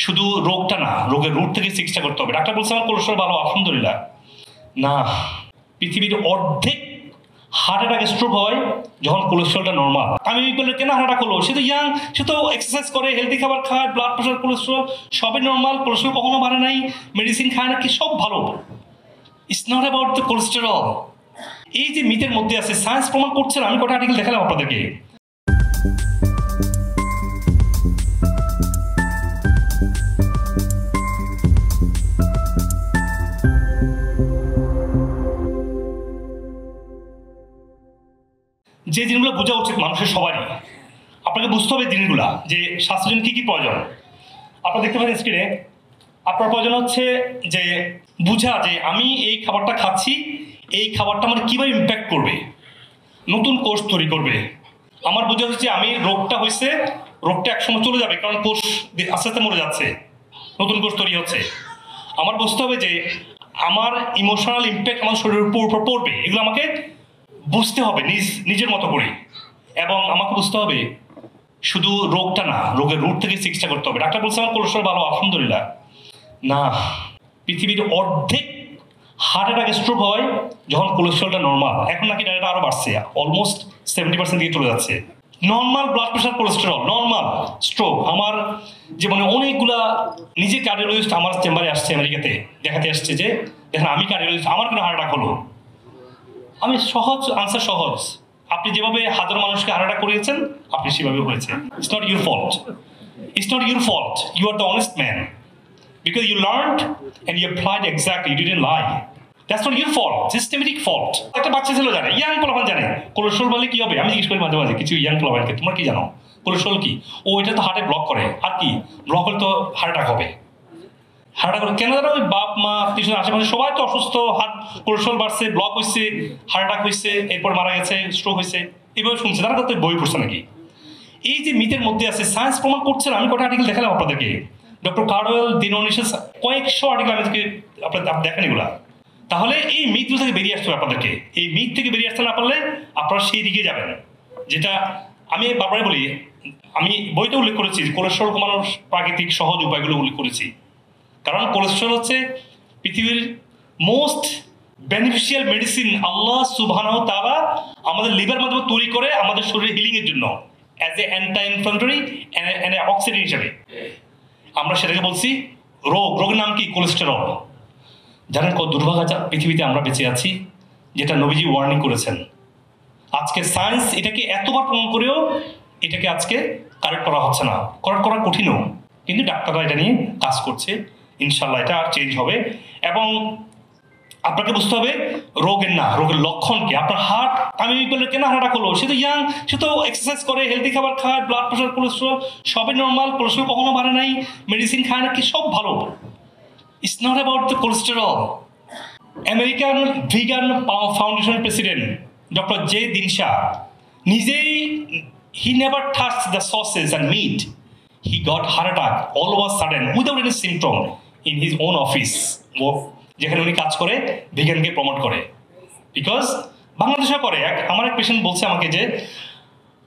শুধু রোগটা না, রোগের রুট থেকে চিকিৎসা করতে হবে। ডাক্তার বলছে আমার কোলেস্ট্রল ভালো, আলহামদুলিল্লাহ। না, পৃথিবীর অর্ধেক হার্ট অ্যাটাক স্ট্রোক হয় যখন কোলেস্ট্রলটা নর্মাল। আমি বললে কেন হার্ট অ্যাটাক হলো? সে তো ইয়াং, সে তো এক্সারসাইজ করে, হেলদি খাবার খায়, ব্লাড প্রেশার, কোলেস্ট্রল সবই নর্মাল, কোলেস্ট্রল কখনো বাড়ে নাই, মেডিসিন খায় না, কি সব ভালো। It's not about the cholesterol. এই যে মিথের মধ্যে আছে, সায়েন্স প্রমাণ করছে না। আমি কটা আর্টিকেল দেখালাম আপনাদেরকে। যে জিনিসগুলো বোঝা উচিত মানুষের সবারই, আপনাকে বুঝতে হবে জিনিসগুলা, যে স্বাস্থ্যের জন্য কী কী প্রয়োজন। আপনারা দেখতে পাচ্ছেন স্ক্রিনে, আপনার প্রয়োজন হচ্ছে যে বুঝা যে আমি এই খাবারটা খাচ্ছি, এই খাবারটা আমার কীভাবে ইম্প্যাক্ট করবে, নতুন কোষ তৈরি করবে। আমার বোঝা হচ্ছে আমি রোগটা হয়েছে, রোগটা একসময় চলে যাবে, কারণ কোষ আস্তে আস্তে মরে যাচ্ছে, নতুন কোষ তৈরি হচ্ছে। আমার বুঝতে হবে যে আমার ইমোশনাল ইম্প্যাক্ট আমার শরীরের উপর পড়বে, এগুলো আমাকে বুঝতে হবে নিজের মতো করে। এবং আমাকে বুঝতে হবে শুধু রোগটা না, রোগের রুট থেকে চিকিৎসা করতে হবে। ডাক্তার বলছে আমার কোলেস্ট্রল ভালো, আলহামদুলিল্লাহ। না, পৃথিবীর অর্ধেক হার্ট অ্যাটাক স্ট্রোক হয় যখন কোলেস্ট্রলটা নর্মাল। এখন নাকি এটা আরও বাড়ছে, অলমোস্ট 70% দিকে চলে যাচ্ছে। Normal blood pressure, cholesterol, normal stroke. আমার জীবনে অনেকগুলা, নিজে কার্ডিওলজিস্ট আমার চেম্বারে আসছে আমেরিকাতে, দেখাতে আসছে যে দেখেন আমি কার্ডিওলজিস্ট, আমার কোনো হার্ট অ্যাটাক হলো। আমি সহজ আনসার, সহজ। আপনি যেভাবে হাজার মানুষকে হার্ট অ্যাটাক করিয়েছেন, আপনি সেভাবে হয়েছে। It's not your fault, it's not your fault, you are the honest man, because you learned and you applied exactly, you didn't lie. That's not your fault, systematic fault. একটা বাচ্চা ছেলে জানে, young পোলাপান জানে কোলেস্ট্রল বলে কি হবে। আমি জিজ্ঞেস করি মাঝে মাঝে কিছু ইয়াং পোলাপানকে, তোমরা কি জানো কোলেস্ট্রল কি? ও এটা তো হার্টে ব্লক করে। আর কি ব্লক হলে তো হার্ট অ্যাটাক হবে। হার্ট অ্যাটাক কেন জানো? ওই বাপ মা আত্মীয় আশেপাশে সবাই তো অসুস্থ, হার্ট কোলেস্ট্রল বাড়ছে, ব্লক হয়েছে, হার্ট অ্যাটাক হয়েছে, এরপর মারা গেছে, স্ট্রোক হয়েছে, এইভাবে শুনছে। তারা তো বই পড়ছে নাকি? এই যে মিথের মধ্যে আছে, সায়েন্স প্রমাণ করছে না। আমি কটা আর্টিকেল দেখালাম আপনাদেরকে। ডক্টর কার্ডওয়েল, দিনোনিসেস, কয়েকশো আর্টিকেল আমাদেরকে আপনার দেখেন এগুলা। তাহলে এই মিথগুলো থেকে বেরিয়ে আসতে হবে আপনাদেরকে। এই মিথ থেকে বেরিয়ে আসতে না পারলে আপনারা সেই দিকে যাবেন, যেটা আমি বারবারই বলি। আমি বইতে উল্লেখ করেছি কোলেস্ট্রল কমানোর প্রাকৃতিক সহজ উপায়গুলো উল্লেখ করেছি। কারণ কোলেস্ট্রল হচ্ছে পৃথিবীর মোস্ট বেনিফিশিয়াল মেডিসিন। আল্লাহ সুবহানাহু ওয়া তাআলা আমাদের লিভার মাধ্যমে তৈরি করে আমাদের শরীরের হিলিংয়ের জন্য, as a anti inflammatory and oxidant হিসেবে। আমরা সেটাকে বলছি রোগ। রোগের নাম কি? কোলেস্টেরল। জানেন কত দুর্ভাগা পৃথিবীতে আমরা বেঁচে আছি, যেটা নবীজি ওয়ার্নিং করেছেন। আজকে সায়েন্স এটাকে এতবার প্রমাণ করেও এটাকে আজকে কারেক্ট করা হচ্ছে না। কারেক্ট করা কঠিনও, কিন্তু ডাক্তাররা এটা নিয়ে কাজ করছে। ইনশাল্লাহ এটা আর চেঞ্জ হবে। এবং আপনাকে বুঝতে হবে রোগের না, রোগের লক্ষণ কি। আপনার হার্ট, আমি বললে কেন হার্ট অ্যাটাক হলো? সে তো ইয়াং, সে তো এক্সারসাইজ করে, হেলদি খাবার খায়, ব্লাড প্রেশার, কোলেস্ট্রল সবই নর্মাল, কোলেস্ট্রল কখনো বাড়ে নাই, মেডিসিন খায় না, কি সব ভালো। It's not about the cholesterol. American vegan ফাউন্ডেশনের প্রেসিডেন্ট ডক্টর জে দিনশা নিজেই, he never touched the sauces and meat, he got heart attack all was sudden without any symptom in his own office, যেখানে উনি কাজ করে, ভিগানকে promote করে। Because বাংলাদেশে করে। আমার এক পেশেন্ট বলছে আমাকে যে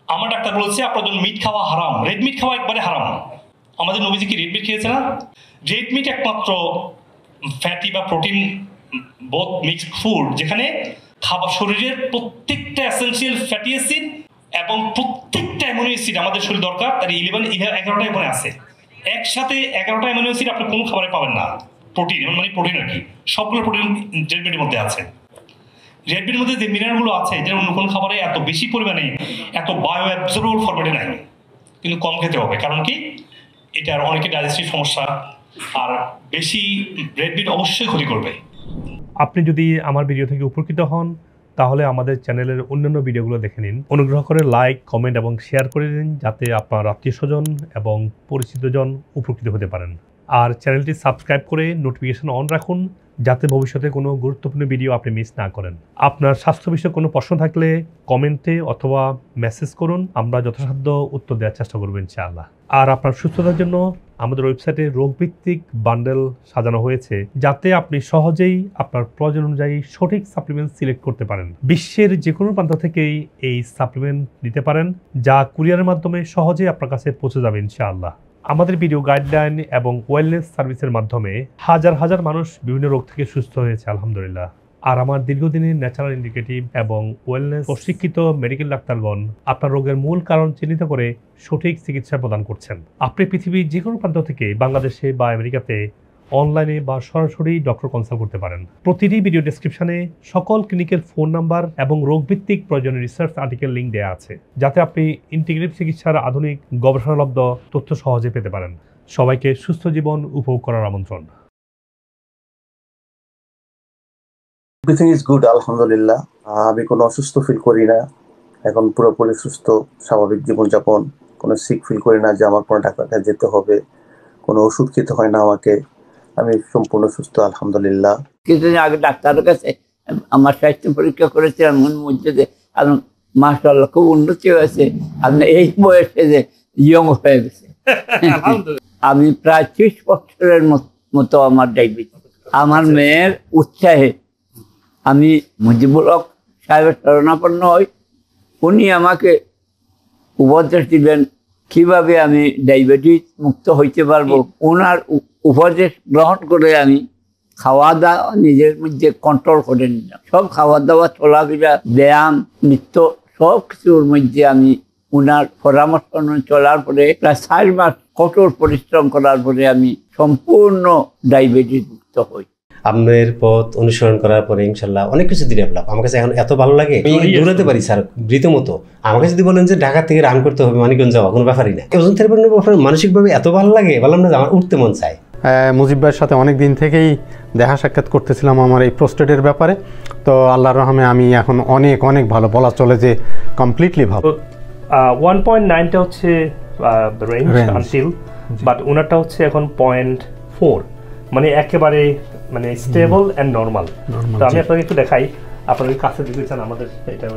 আমার ডাক্তার বলছে আপনার জন্য মিট খাওয়া হারাম, রেড মিট খাওয়া একবারে হারাম। আমাদের নবীজি কি রেড মিট খেয়েছে না? রেড মিট একমাত্র ফ্যাটি বা প্রোটিন বোথ মিক্সড ফুড, যেখানে খাবার শরীরের প্রত্যেকটা এসেন্সিয়াল ফ্যাটি অ্যাসিড এবং প্রত্যেকটা অ্যামিনো অ্যাসিড আমাদের শরীর দরকার, তার 11-11টা এখানে আছে। একসাথে 11টা অ্যামিনো অ্যাসিড আপনি কোনো খাবারে পাবেন না। প্রোটিন মানে প্রোটিন আর কি, সবগুলো প্রোটিন রেড মিটের মধ্যে আছে। রেড মিটের মধ্যে যে মিনারেলগুলো আছে, যেটা অন্য কোনো খাবারে এত বেশি পরিমাণে, এত বায়ো অ্যাবজর্বেবল ফরম্যাটে নাই। কিন্তু কম খেতে হবে, কারণ কি এটার অনেকে ডাইজেস্টিভ সমস্যা, আর বেশি রেড মিট অবশ্যই ক্ষতি করবে। আপনি যদি আমার ভিডিও থেকে উপকৃত হন, তাহলে আমাদের চ্যানেলের অন্যান্য ভিডিওগুলো দেখে নিন। অনুগ্রহ করে লাইক, কমেন্ট এবং শেয়ার করে দিন, যাতে আপনার আত্মীয়স্বজন এবং পরিচিতজন উপকৃত হতে পারেন। আর চ্যানেলটি সাবস্ক্রাইব করে নোটিফিকেশন অন রাখুন, যাতে ভবিষ্যতে কোনো গুরুত্বপূর্ণ ভিডিও আপনি মিস না করেন। আপনার স্বাস্থ্য বিষয়ে কোনো প্রশ্ন থাকলে কমেন্টে অথবা মেসেজ করুন, আমরা যথাসাধ্য উত্তর দেওয়ার চেষ্টা করব ইনশাআল্লাহ। আর আপনার সুস্থতার জন্য আমাদের ওয়েবসাইটে রোগভিত্তিক বান্ডেল সাজানো হয়েছে, যাতে আপনি সহজেই আপনার প্রয়োজন অনুযায়ী সঠিক সাপ্লিমেন্ট সিলেক্ট করতে পারেন। বিশ্বের যে কোনো প্রান্ত থেকেই এই সাপ্লিমেন্ট নিতে পারেন, যা কুরিয়ারের মাধ্যমে সহজেই আপনার কাছে পৌঁছে যাবে ইনশাআল্লাহ। আমাদের ভিডিও গাইডলাইন এবং ওয়েলনেস সার্ভিসের মাধ্যমে হাজার হাজার মানুষ বিভিন্ন রোগ থেকে সুস্থ হয়েছে আলহামদুলিল্লাহ। আর আমার দীর্ঘদিনের ন্যাচারাল ইন্ডিকেটিভ এবং ওয়েলনেস প্রশিক্ষিত মেডিকেল ডাক্তারগণ আপনার রোগের মূল কারণ চিহ্নিত করে সঠিক চিকিৎসা প্রদান করছেন। আপনি পৃথিবীর যে কোনো প্রান্ত থেকে বাংলাদেশে বা আমেরিকাতে অনলাইনে বা সরাসরি ডক্টর কনসাল্ট করতে পারেন। প্রতিটি ভিডিও ডেসক্রিপশনে সকল ক্লিনিকের ফোন নাম্বার এবং রোগভিত্তিক প্রয়োজনীয় রিসার্চ আর্টিকেল লিঙ্ক দেওয়া আছে, যাতে আপনি ইন্টিগ্রেটিভ চিকিৎসার আধুনিক গবেষণালব্ধ তথ্য সহজে পেতে পারেন। সবাইকে সুস্থ জীবন উপভোগ করার আমন্ত্রণ। এভরিথিং ইজ গুড আলহামদুলিল্লাহ। আমি কোনো অসুস্থ ফিল করি না, এখন পুরোপুরি সুস্থ, স্বাভাবিক জীবনযাপন, কোনো সিক ফিল করি না যে আমার কোনো ডাক্তার কাছে যেতে হবে, কোনো ওষুধ খেতে হয় না আমাকে। আমি সম্পূর্ণ সুস্থ আলহামদুলিল্লাহ। কিছুদিন আগে ডাক্তারের কাছে আমার স্বাস্থ্য পরীক্ষা করেছিলাম, মধ্যে যে মাশাআল্লাহ খুব উন্নতি হয়েছে, আপনি এই বয়সে যে ইয়ং হয়ে গেছে। আমি প্রায় 30 বছরের মতো আমার ডায়াবেটিস। আমার মেয়ের উৎসাহে আমি মুজিবুল হক সাহেবের শরণাপন্ন হই। উনি আমাকে উপদেশ দিলেন কিভাবে আমি ডায়াবেটিস মুক্ত হইতে পারবো। ওনার উপদেশ গ্রহণ করে আমি খাওয়া দাওয়া নিজের মধ্যে কন্ট্রোল করে নিলাম। সব খাওয়া দাওয়া, চলাফেরা, ব্যায়াম, নৃত্য সব কিছুর মধ্যে আমি ওনার পরামর্শ অনুযায়ী চলার পরে প্রায় 4 মাস কঠোর পরিশ্রম করার পরে আমি সম্পূর্ণ ডায়াবেটিস মুক্ত হই। আপনার পথ অনুসরণ করার পরে ইনশাল্লাহ অনেক কিছু ডেভেলপ। আমার কাছে এখন এত ভালো লাগে, আমি দৌড়াতে পারি স্যার রীতিমতো। আমাকে যদি বলেন যে ঢাকা থেকে রান করতে হবে মানিকগঞ্জ যাওয়া, কোনো ব্যাপারই না। ওজন থেরাপির ব্যাপারে মানসিকভাবে এত ভালো লাগে, বললাম না যে আমার উঠতে মন চায়। মুজিব ভাইয়ের সাথে অনেক দিন থেকেই দেখা সাক্ষাৎ করতেছিলাম আমার এই প্রোস্টেটের ব্যাপারে। তো আল্লাহর রহমে আমি এখন অনেক অনেক ভালো, বলা চলে যে কমপ্লিটলি ভালো। 1.9টা হচ্ছে রেঞ্জ আনটিল, বাট ওনারটা হচ্ছে এখন 0.4, মানে একেবারে মানে স্টেবল অ্যান্ড নর্মাল। তো আমি আপনাকে একটু দেখাই, আপনাদের কাছে দেখতে চান আমাদের এটা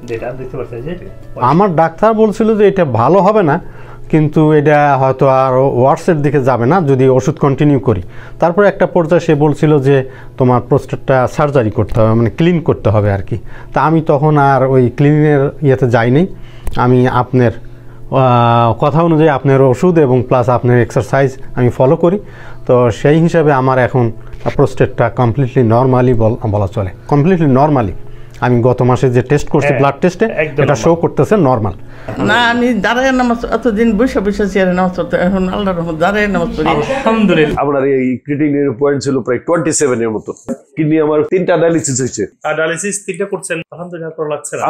ডেটা দেখতে পাচ্ছেন যে আমার ডাক্তার বলছিল যে এটা ভালো হবে না, কিন্তু এটা হয়তো আর ওয়ার্সের দিকে যাবে না যদি ওষুধ কন্টিনিউ করি। তারপরে একটা পর্যায়ে সে বলছিল যে তোমার প্রোস্টেটটা সার্জারি করতে হবে, মানে ক্লিন করতে হবে আর কি। তা আমি তখন আর ওই ক্লিনের ইয়েতে যাইনি। আমি আপনার কথা অনুযায়ী আপনার ওষুধ এবং প্লাস আপনার এক্সারসাইজ আমি ফলো করি। তো সেই হিসাবে আমার এখন প্রোস্টেটটা কমপ্লিটলি নর্মালি বলা চলে, কমপ্লিটলি নর্মালি। আমি গত মাসে যে টেস্ট করছি ব্লাড টেস্টে, এটা শো করতেছে নর্মাল। না, আমি দাঁড়ায় নামাজ এতদিন বসে বসে চেয়ারে নামাজ পড়তে, এখন আল্লাহর রহমত দাঁড়ায় নামাজ পড়ি আলহামদুলিল্লাহ। আপনার এই ক্রিটিনিনের পয়েন্ট ছিল প্রায় 27 এর মতো। কিডনি আমার 3টা ডায়ালিসিস হয়েছে। ডায়ালিসিস 3টা করছেন, আলহামদুলিল্লাহ ভালো লাগছে না?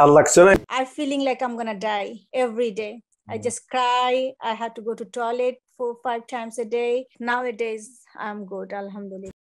আর লাগছে না। I'm feeling like I'm gonna die every day. I just cry. I had to go to toilet 4-5 times a day. Nowadays, I'm good, alhamdulillah.